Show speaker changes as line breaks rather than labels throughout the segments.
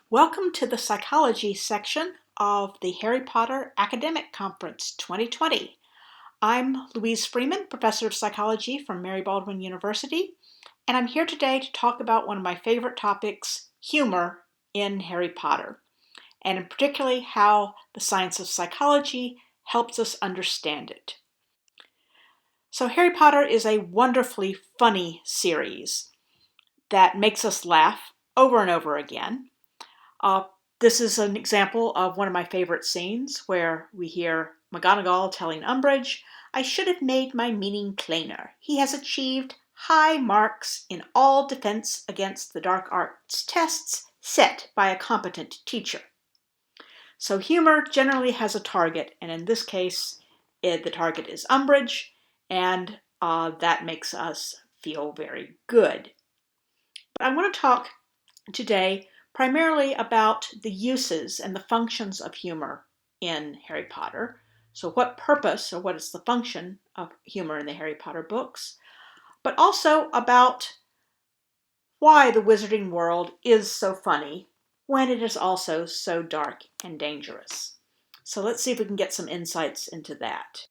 Welcome to the psychology section of the Harry Potter Academic Conference 2020. I'm Louise Freeman, professor of psychology from Mary Baldwin University, and I'm here today to talk about one of my favorite topics, humor in Harry Potter, and in particularly how the science of psychology helps us understand it. So Harry Potter is a wonderfully funny series that makes us laugh over and over again. This is an example of one of my favorite scenes where we hear McGonagall telling Umbridge, "I should have made my meaning plainer. He has achieved high marks in all defense against the dark arts tests set by a competent teacher." So humor generally has a target, and in this case, the target is Umbridge, and that makes us feel very good. But I want to talk today primarily about the uses and the functions of humor in Harry Potter. So what purpose or what is the function of humor in the Harry Potter books, but also about why the wizarding world is so funny when it is also so dark and dangerous. So let's see if we can get some insights into that.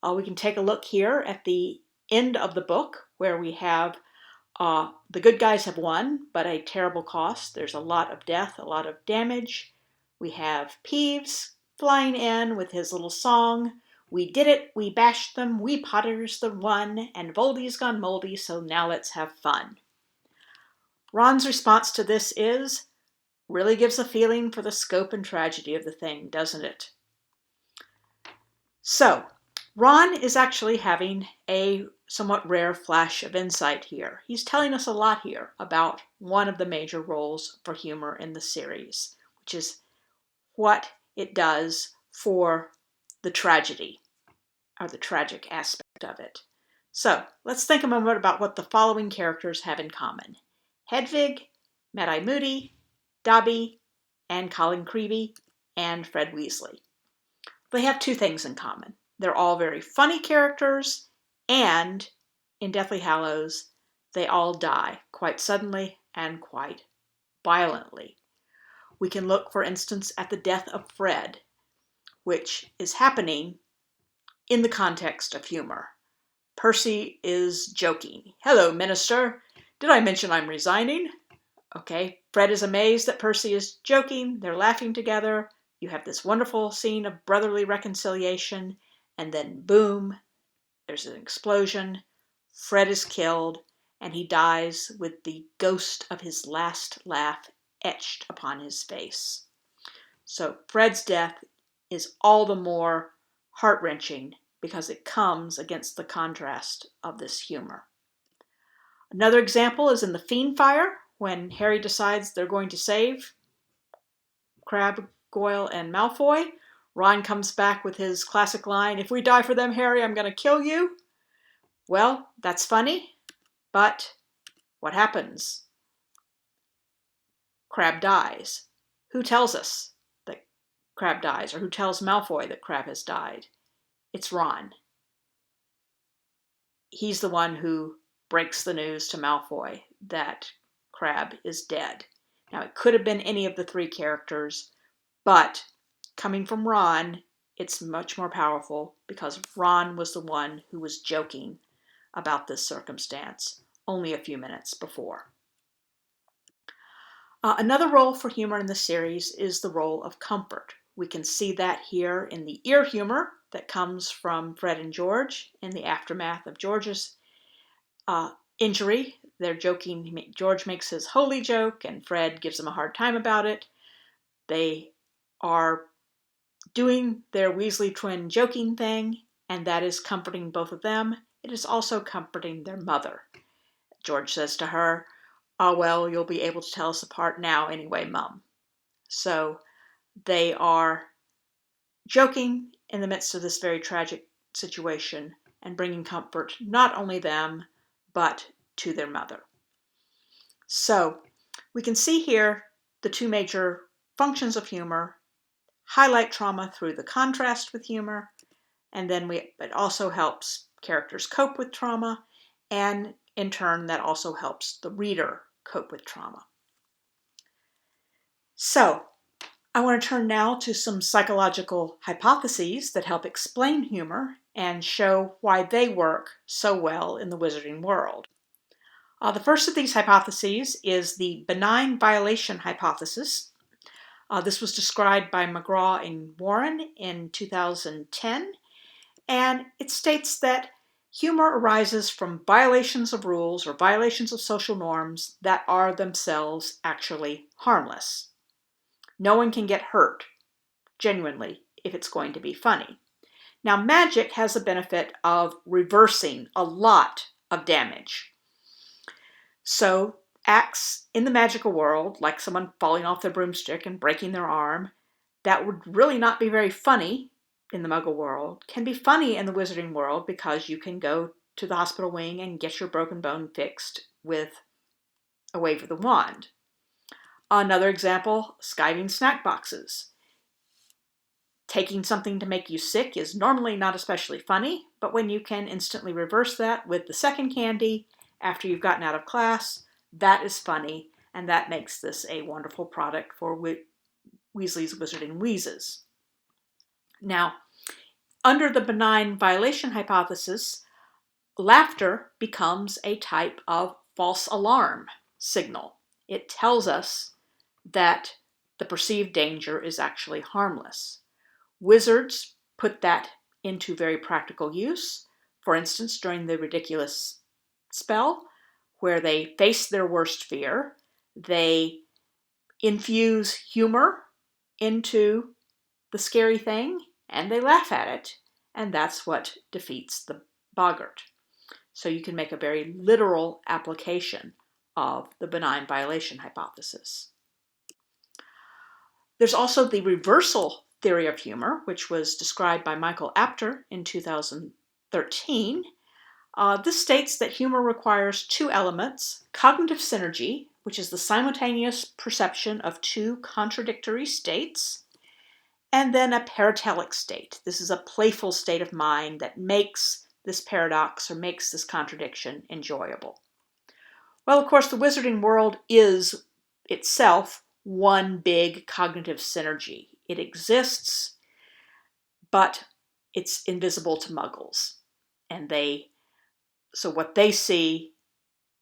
We can take a look here at the end of the book where we have the good guys have won, but at a terrible cost. There's a lot of death, a lot of damage. We have Peeves flying in with his little song. "We did it, we bashed them, we Potters the one, and Voldy's gone moldy, so now let's have fun." Ron's response to this is, really gives a feeling for the scope and tragedy of the thing, doesn't it? So, Ron is actually having a somewhat rare flash of insight here. He's telling us a lot here about one of the major roles for humor in the series, which is what it does for the tragedy, or the tragic aspect of it. So, let's think a moment about what the following characters have in common. Hedwig, Mad-Eye Moody, Dobby, and Colin Creevey, and Fred Weasley. They have two things in common. They're all very funny characters, and in Deathly Hallows, they all die quite suddenly and quite violently. We can look, for instance, at the death of Fred, which is happening in the context of humor. Percy is joking. "Hello, Minister. Did I mention I'm resigning?" Okay, Fred is amazed that Percy is joking. They're laughing together. You have this wonderful scene of brotherly reconciliation, and then boom, there's an explosion. Fred is killed, and he dies with the ghost of his last laugh etched upon his face. So Fred's death is all the more heart-wrenching because it comes against the contrast of this humor. Another example is in the Fiendfire, when Harry decides they're going to save Crabbe, Goyle, and Malfoy. Ron comes back with his classic line, "If we die for them, Harry, I'm going to kill you." Well, that's funny, but what happens? Crabbe dies. Who tells us that Crabbe dies, or who tells Malfoy that Crabbe has died? It's Ron. He's the one who breaks the news to Malfoy that Crabbe is dead. Now, it could have been any of the three characters, but coming from Ron, it's much more powerful because Ron was the one who was joking about this circumstance only a few minutes before. Another role for humor in the series is the role of comfort. We can see that here in the ear humor that comes from Fred and George in the aftermath of George's injury. They're joking. George makes his holy joke, and Fred gives him a hard time about it. They are doing their Weasley twin joking thing, and that is comforting both of them. It is also comforting their mother. George says to her, "Oh, well, you'll be able to tell us apart now anyway, Mum." So they are joking in the midst of this very tragic situation and bringing comfort not only them, but to their mother. So we can see here the two major functions of humor: highlight trauma through the contrast with humor, and then it also helps characters cope with trauma, and in turn that also helps the reader cope with trauma. So, I want to turn now to some psychological hypotheses that help explain humor and show why they work so well in the wizarding world. The first of these hypotheses is the benign violation hypothesis. This was described by McGraw and Warren in 2010, and it states that humor arises from violations of rules or violations of social norms that are themselves actually harmless. No one can get hurt, genuinely, if it's going to be funny. Now, magic has the benefit of reversing a lot of damage. So, acts in the magical world, like someone falling off their broomstick and breaking their arm, that would really not be very funny in the Muggle world, can be funny in the Wizarding world because you can go to the hospital wing and get your broken bone fixed with a wave of the wand. Another example, skiving snack boxes. Taking something to make you sick is normally not especially funny, but when you can instantly reverse that with the second candy after you've gotten out of class, that is funny, and that makes this a wonderful product for Weasley's Wizarding Wheezes. Now, under the benign violation hypothesis, laughter becomes a type of false alarm signal. It tells us that the perceived danger is actually harmless. Wizards put that into very practical use. For instance, during the ridiculous spell, where they face their worst fear, they infuse humor into the scary thing, and they laugh at it, and that's what defeats the boggart. So you can make a very literal application of the benign violation hypothesis. There's also the reversal theory of humor, which was described by Michael Apter in 2013. This states that humor requires two elements: cognitive synergy, which is the simultaneous perception of two contradictory states, and then a paratelic state. This is a playful state of mind that makes this paradox or makes this contradiction enjoyable. Well, of course, the wizarding world is itself one big cognitive synergy. It exists, but it's invisible to muggles. And so what they see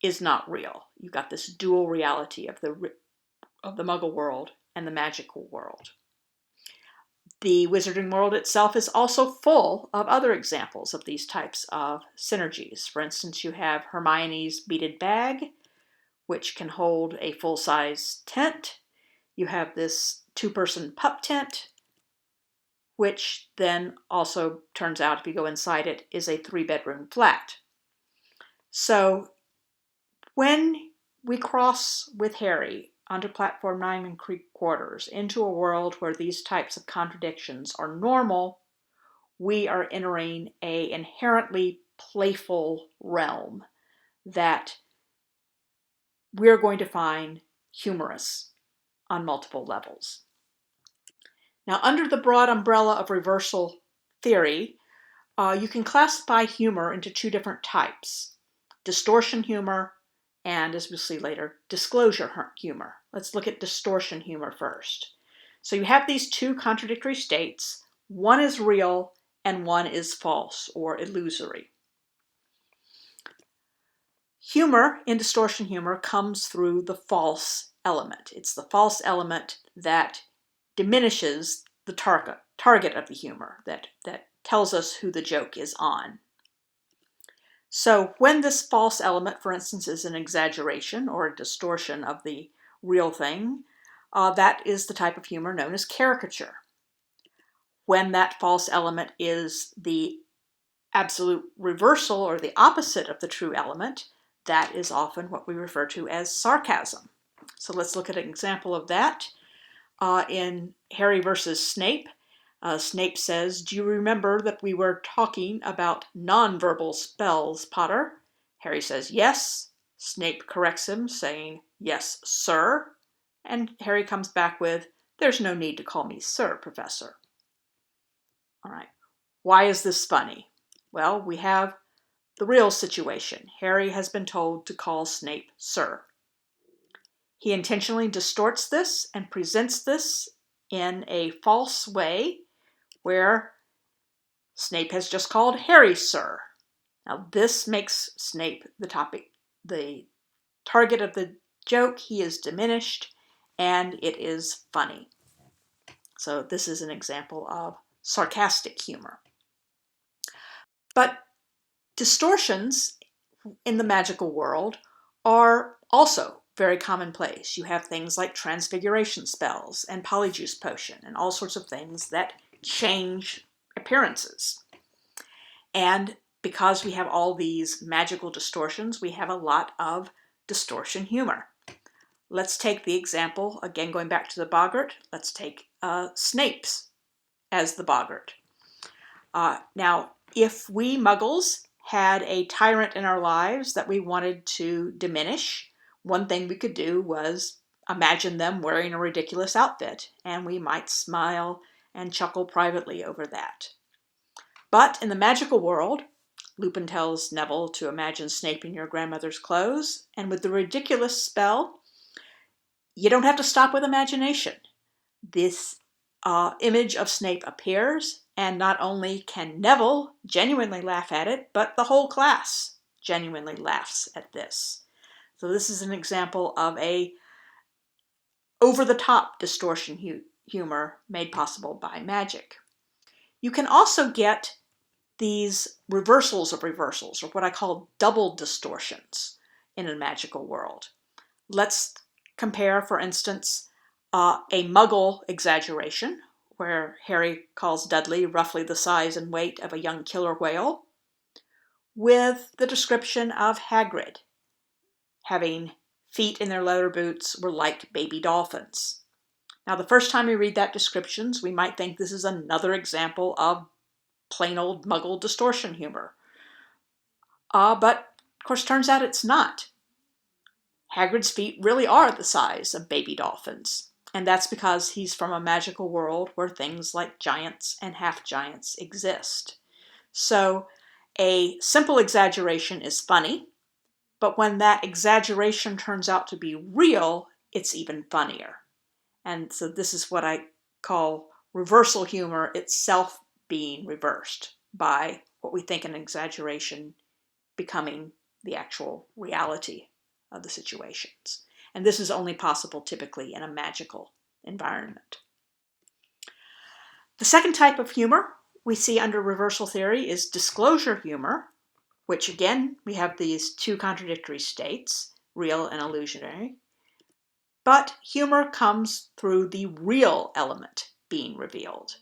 is not real. You've got this dual reality of the muggle world and the magical world. The wizarding world itself is also full of other examples of these types of synergies. For instance, you have Hermione's beaded bag, which can hold a full-size tent. You have this two-person pup tent, which then also turns out, if you go inside it, is a 3-bedroom flat. So when we cross with Harry onto platform 9 3/4 into a world where these types of contradictions are normal, we are entering an inherently playful realm that we're going to find humorous on multiple levels. Now, under the broad umbrella of reversal theory, you can classify humor into two different types: distortion humor and, as we'll see later, disclosure humor. Let's look at distortion humor first. So you have these two contradictory states. One is real and one is false or illusory. Humor in distortion humor comes through the false element. It's the false element that diminishes the target of the humor, that tells us who the joke is on. So when this false element, for instance, is an exaggeration or a distortion of the real thing, that is the type of humor known as caricature. When that false element is the absolute reversal or the opposite of the true element, that is often what we refer to as sarcasm. So let's look at an example of that. In Harry versus Snape, Snape says, "Do you remember that we were talking about nonverbal spells, Potter?" Harry says, "Yes." Snape corrects him, saying, "Yes, sir." And Harry comes back with, "There's no need to call me sir, Professor." All right. Why is this funny? Well, we have the real situation. Harry has been told to call Snape sir. He intentionally distorts this and presents this in a false way where Snape has just called Harry Sir. Now this makes Snape the target of the joke. He is diminished and it is funny. So this is an example of sarcastic humor. But distortions in the magical world are also very commonplace. You have things like transfiguration spells and polyjuice potion and all sorts of things that change appearances. And because we have all these magical distortions, we have a lot of distortion humor. Let's take the example, again going back to the boggart, let's take Snape's as the boggart. Now, if we muggles had a tyrant in our lives that we wanted to diminish, one thing we could do was imagine them wearing a ridiculous outfit, and we might smile and chuckle privately over that. But in the magical world, Lupin tells Neville to imagine Snape in your grandmother's clothes, and with the ridiculous spell, you don't have to stop with imagination. This image of Snape appears, and not only can Neville genuinely laugh at it, but the whole class genuinely laughs at this. So this is an example of a over-the-top distortion humor made possible by magic. You can also get these reversals of reversals, or what I call double distortions in a magical world. Let's compare, for instance, a Muggle exaggeration, where Harry calls Dudley roughly the size and weight of a young killer whale, with the description of Hagrid having feet in their leather boots were like baby dolphins. Now, the first time we read that description, we might think this is another example of plain old Muggle distortion humor. But, of course, turns out it's not. Hagrid's feet really are the size of baby dolphins, and that's because he's from a magical world where things like giants and half-giants exist. So a simple exaggeration is funny, but when that exaggeration turns out to be real, it's even funnier. And so this is what I call reversal humor itself being reversed by what we think an exaggeration becoming the actual reality of the situations. And this is only possible typically in a magical environment. The second type of humor we see under reversal theory is disclosure humor, which again, we have these two contradictory states, real and illusionary. But humor comes through the real element being revealed.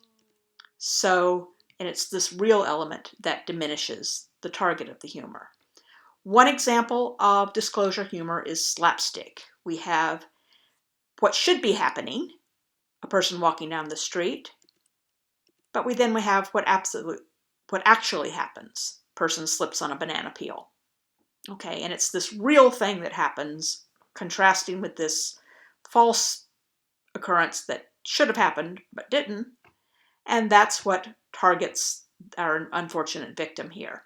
And it's this real element that diminishes the target of the humor. One example of disclosure humor is slapstick. We have what should be happening, a person walking down the street, but we have what actually happens. Person slips on a banana peel. Okay, and it's this real thing that happens, contrasting with this false occurrence that should have happened but didn't, and that's what targets our unfortunate victim here.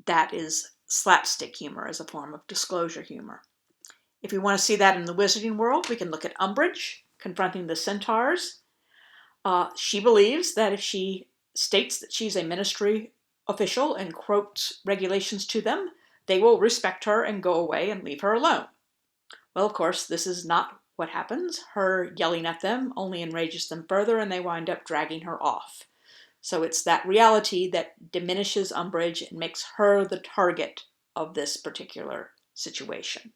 That is slapstick humor as a form of disclosure humor. If we want to see that in the wizarding world, we can look at Umbridge confronting the centaurs. She believes that if she states that she's a ministry official and quotes regulations to them, they will respect her and go away and leave her alone. Well, of course, this is not what happens. Her yelling at them only enrages them further, and they wind up dragging her off. So it's that reality that diminishes Umbridge and makes her the target of this particular situation.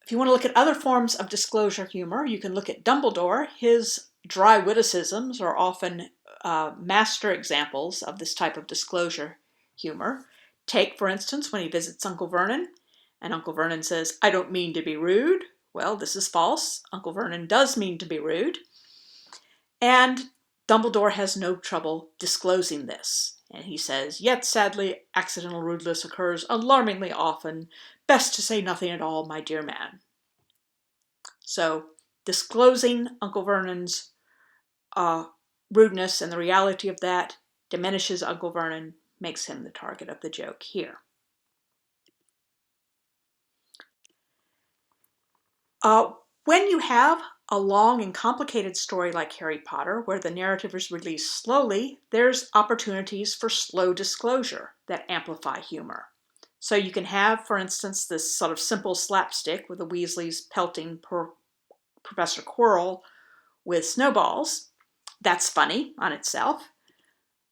If you want to look at other forms of disclosure humor, you can look at Dumbledore. His dry witticisms are often master examples of this type of disclosure humor. Take, for instance, when he visits Uncle Vernon, and Uncle Vernon says, "I don't mean to be rude." Well, this is false. Uncle Vernon does mean to be rude. And Dumbledore has no trouble disclosing this. And he says, "Yet sadly, accidental rudeness occurs alarmingly often. Best to say nothing at all, my dear man." So, disclosing Uncle Vernon's rudeness and the reality of that diminishes Uncle Vernon, makes him the target of the joke here. When you have a long and complicated story like Harry Potter, where the narrative is released slowly, there's opportunities for slow disclosure that amplify humor. So you can have, for instance, this sort of simple slapstick with the Weasleys pelting Professor Quirrell with snowballs. That's funny on itself.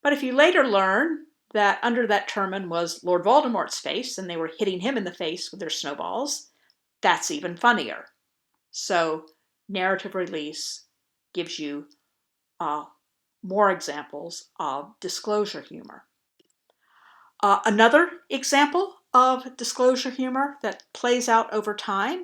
But if you later learn that under that turban was Lord Voldemort's face and they were hitting him in the face with their snowballs, that's even funnier. So narrative release gives you more examples of disclosure humor. Another example of disclosure humor that plays out over time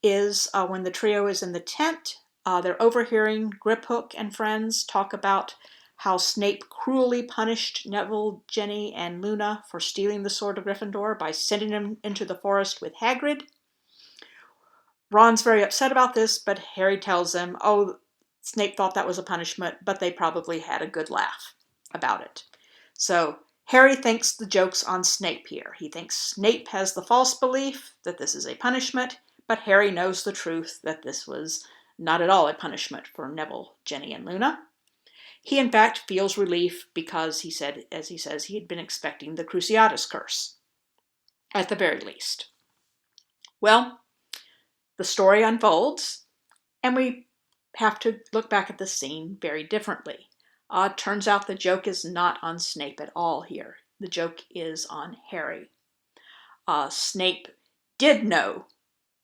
is when the trio is in the tent. They're overhearing Griphook and friends talk about how Snape cruelly punished Neville, Jenny, and Luna for stealing the sword of Gryffindor by sending them into the forest with Hagrid. Ron's very upset about this, but Harry tells him, oh, Snape thought that was a punishment, but they probably had a good laugh about it. So Harry thinks the joke's on Snape here. He thinks Snape has the false belief that this is a punishment, but Harry knows the truth that this was not at all a punishment for Neville, Jenny, and Luna. He, in fact, feels relief because he said, as he says, he had been expecting the Cruciatus curse, at the very least. Well, the story unfolds, and we have to look back at the scene very differently. Turns out the joke is not on Snape at all here. The joke is on Harry. Snape did know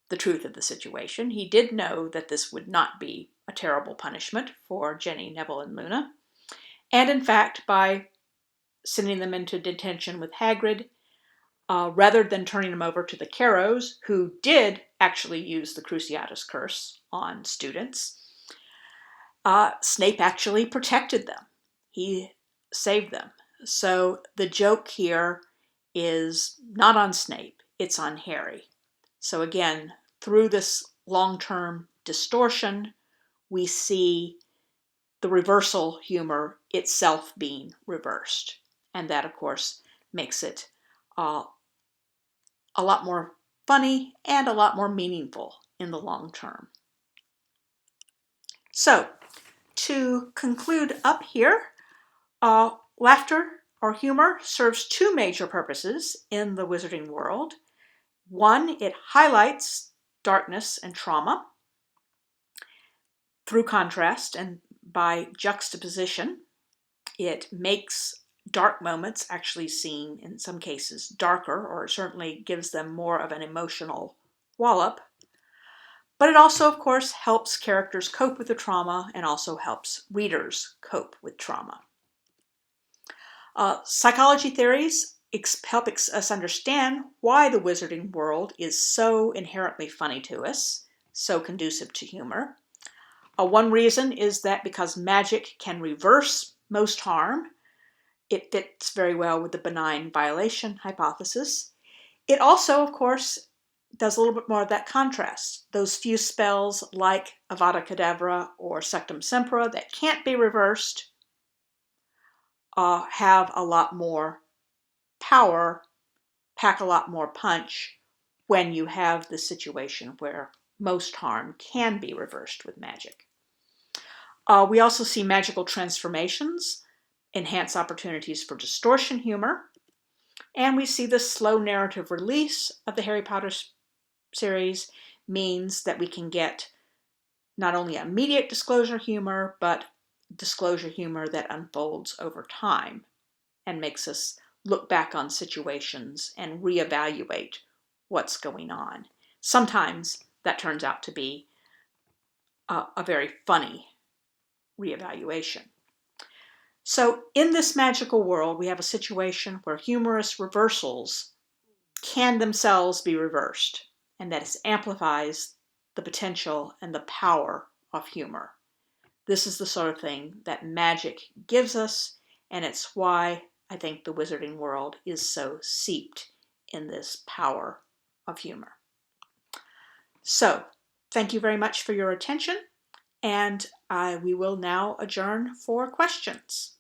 the truth of the situation. He did know that this would not be a terrible punishment for Jenny, Neville, and Luna. And in fact, by sending them into detention with Hagrid, rather than turning them over to the Carrows, who did actually use the Cruciatus curse on students, Snape actually protected them. He saved them. So the joke here is not on Snape, it's on Harry. So again, through this long-term distortion, we see the reversal humor itself being reversed. And that, of course, makes it a lot more funny and a lot more meaningful in the long term. So, to conclude up here, laughter or humor serves two major purposes in the wizarding world. One, it highlights darkness and trauma through contrast and by juxtaposition. It makes dark moments actually seem, in some cases, darker, or certainly gives them more of an emotional wallop. But it also, of course, helps characters cope with the trauma and also helps readers cope with trauma. Psychology theories help us understand why the wizarding world is so inherently funny to us, so conducive to humor. One reason is that because magic can reverse most harm, it fits very well with the benign violation hypothesis. It also, of course, does a little bit more of that contrast. Those few spells like Avada Kedavra or Sectum Sempra that can't be reversed have a lot more power, pack a lot more punch when you have the situation where most harm can be reversed with magic. We also see magical transformations enhance opportunities for distortion humor, and we see the slow narrative release of the Harry Potter series means that we can get not only immediate disclosure humor, but disclosure humor that unfolds over time and makes us look back on situations and reevaluate what's going on. Sometimes that turns out to be a very funny reevaluation. So in this magical world, we have a situation where humorous reversals can themselves be reversed, and that amplifies the potential and the power of humor. This is the sort of thing that magic gives us, and it's why I think the wizarding world is so seeped in this power of humor. So, thank you very much for your attention, and we will now adjourn for questions.